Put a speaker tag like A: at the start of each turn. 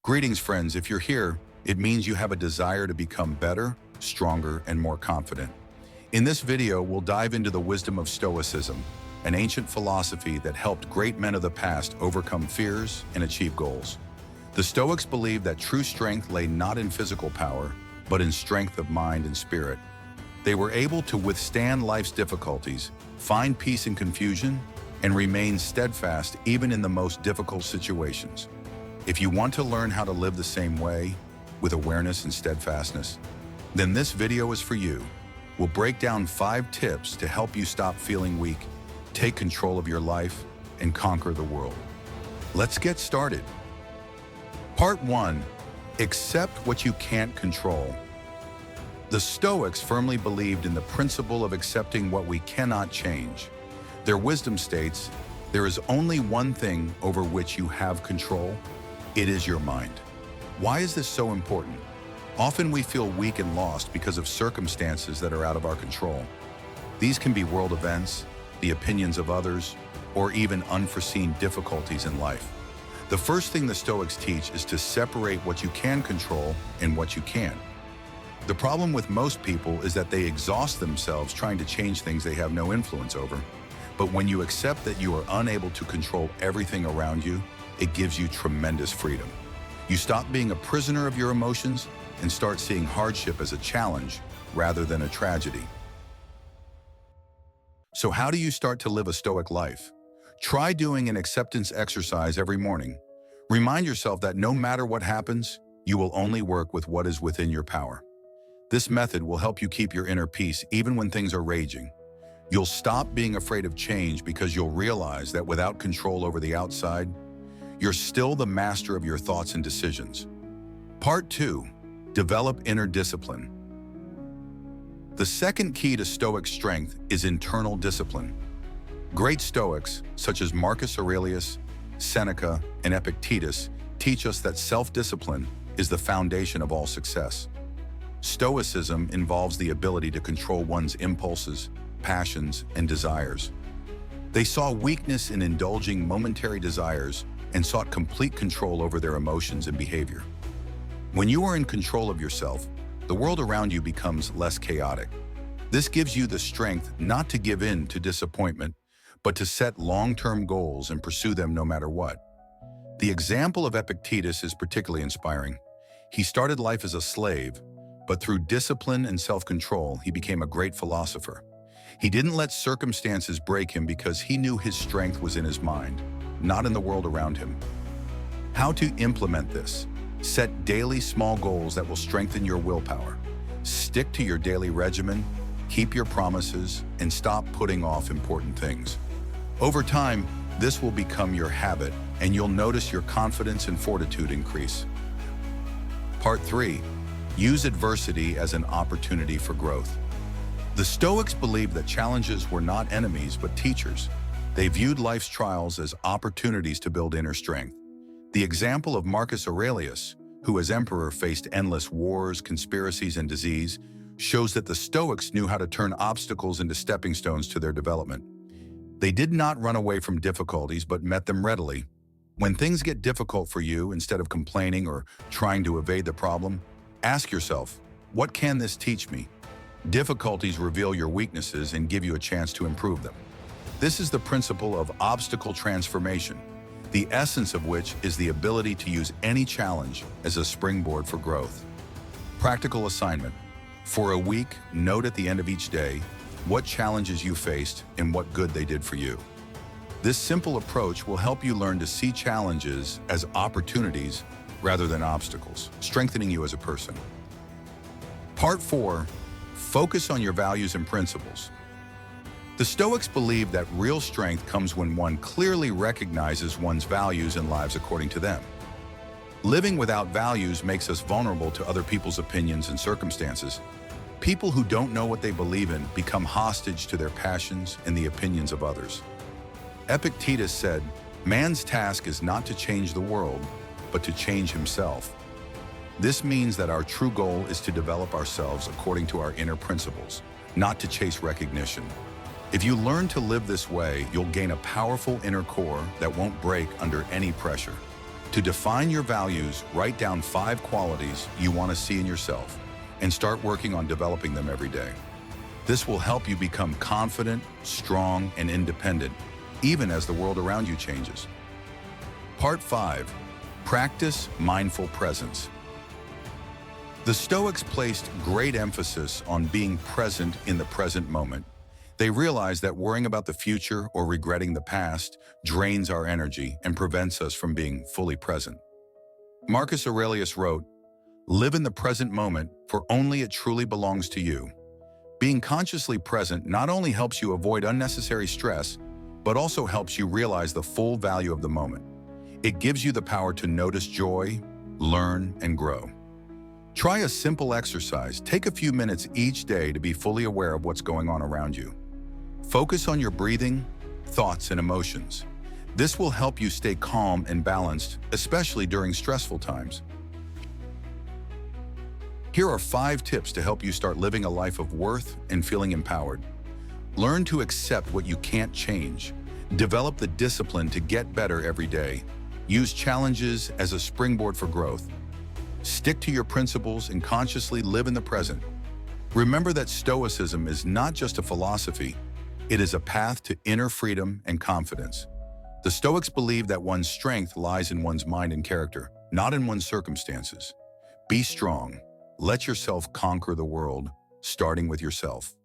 A: Greetings, friends. If you're here, it means you have a desire to become better, stronger, and more confident. In this video, we'll dive into the wisdom of Stoicism, an ancient philosophy that helped great men of the past overcome fears and achieve goals. The Stoics believed that true strength lay not in physical power, but in strength of mind and spirit. They were able to withstand life's difficulties, find peace in confusion, and remain steadfast even in the most difficult situations. If you want to learn how to live the same way, with awareness and steadfastness, then this video is for you. We'll break down 5 tips to help you stop feeling weak, take control of your life, and conquer the world. Let's get started. Part 1. Accept what you can't control. The Stoics firmly believed in the principle of accepting what we cannot change. Their wisdom states, there is only one thing over which you have control. It is your mind. Why is this so important? Often we feel weak and lost because of circumstances that are out of our control. These can be world events, the opinions of others, or even unforeseen difficulties in life. The first thing the Stoics teach is to separate what you can control and what you can't. The problem with most people is that they exhaust themselves trying to change things they have no influence over. But when you accept that you are unable to control everything around you, it gives you tremendous freedom. You stop being a prisoner of your emotions and start seeing hardship as a challenge rather than a tragedy. So how do you start to live a Stoic life? Try doing an acceptance exercise every morning. Remind yourself that no matter what happens, you will only work with what is within your power. This method will help you keep your inner peace even when things are raging. You'll stop being afraid of change because you'll realize that without control over the outside, you're still the master of your thoughts and decisions. Part 2. Develop inner discipline. The second key to Stoic strength is internal discipline. Great Stoics, such as Marcus Aurelius, Seneca, and Epictetus, teach us that self-discipline is the foundation of all success. Stoicism involves the ability to control one's impulses, passions, and desires. They saw weakness in indulging momentary desires and sought complete control over their emotions and behavior. When you are in control of yourself, the world around you becomes less chaotic. This gives you the strength not to give in to disappointment, but to set long-term goals and pursue them no matter what. The example of Epictetus is particularly inspiring. He started life as a slave, but through discipline and self-control, he became a great philosopher. He didn't let circumstances break him because he knew his strength was in his mind, not in the world around him. How to implement this? Set daily small goals that will strengthen your willpower. Stick to your daily regimen, keep your promises, and stop putting off important things. Over time, this will become your habit, and you'll notice your confidence and fortitude increase. Part 3. Use adversity as an opportunity for growth. The Stoics believed that challenges were not enemies but teachers. They viewed life's trials as opportunities to build inner strength. The example of Marcus Aurelius, who as emperor faced endless wars, conspiracies, and disease, shows that the Stoics knew how to turn obstacles into stepping stones to their development. They did not run away from difficulties but met them readily. When things get difficult for you, instead of complaining or trying to evade the problem, ask yourself, what can this teach me? Difficulties reveal your weaknesses and give you a chance to improve them. This is the principle of obstacle transformation, the essence of which is the ability to use any challenge as a springboard for growth. Practical assignment. For a week, note at the end of each day what challenges you faced and what good they did for you. This simple approach will help you learn to see challenges as opportunities rather than obstacles, strengthening you as a person. Part 4. Focus on your values and principles. The Stoics believe that real strength comes when one clearly recognizes one's values and lives according to them. Living without values makes us vulnerable to other people's opinions and circumstances. People who don't know what they believe in become hostage to their passions and the opinions of others. Epictetus said, "Man's task is not to change the world, but to change himself." This means that our true goal is to develop ourselves according to our inner principles, not to chase recognition. If you learn to live this way, you'll gain a powerful inner core that won't break under any pressure. To define your values, write down 5 qualities you want to see in yourself and start working on developing them every day. This will help you become confident, strong, and independent, even as the world around you changes. Part 5. Practice mindful presence. The Stoics placed great emphasis on being present in the present moment. They realized that worrying about the future or regretting the past drains our energy and prevents us from being fully present. Marcus Aurelius wrote, "Live in the present moment, for only it truly belongs to you." Being consciously present not only helps you avoid unnecessary stress, but also helps you realize the full value of the moment. It gives you the power to notice joy, learn, and grow. Try a simple exercise. Take a few minutes each day to be fully aware of what's going on around you. Focus on your breathing, thoughts, and emotions. This will help you stay calm and balanced, especially during stressful times. Here are 5 tips to help you start living a life of worth and feeling empowered. Learn to accept what you can't change. Develop the discipline to get better every day. Use challenges as a springboard for growth. Stick to your principles and consciously live in the present. Remember that Stoicism is not just a philosophy, it is a path to inner freedom and confidence. The Stoics believe that one's strength lies in one's mind and character, not in one's circumstances. Be strong. Let yourself conquer the world, starting with yourself.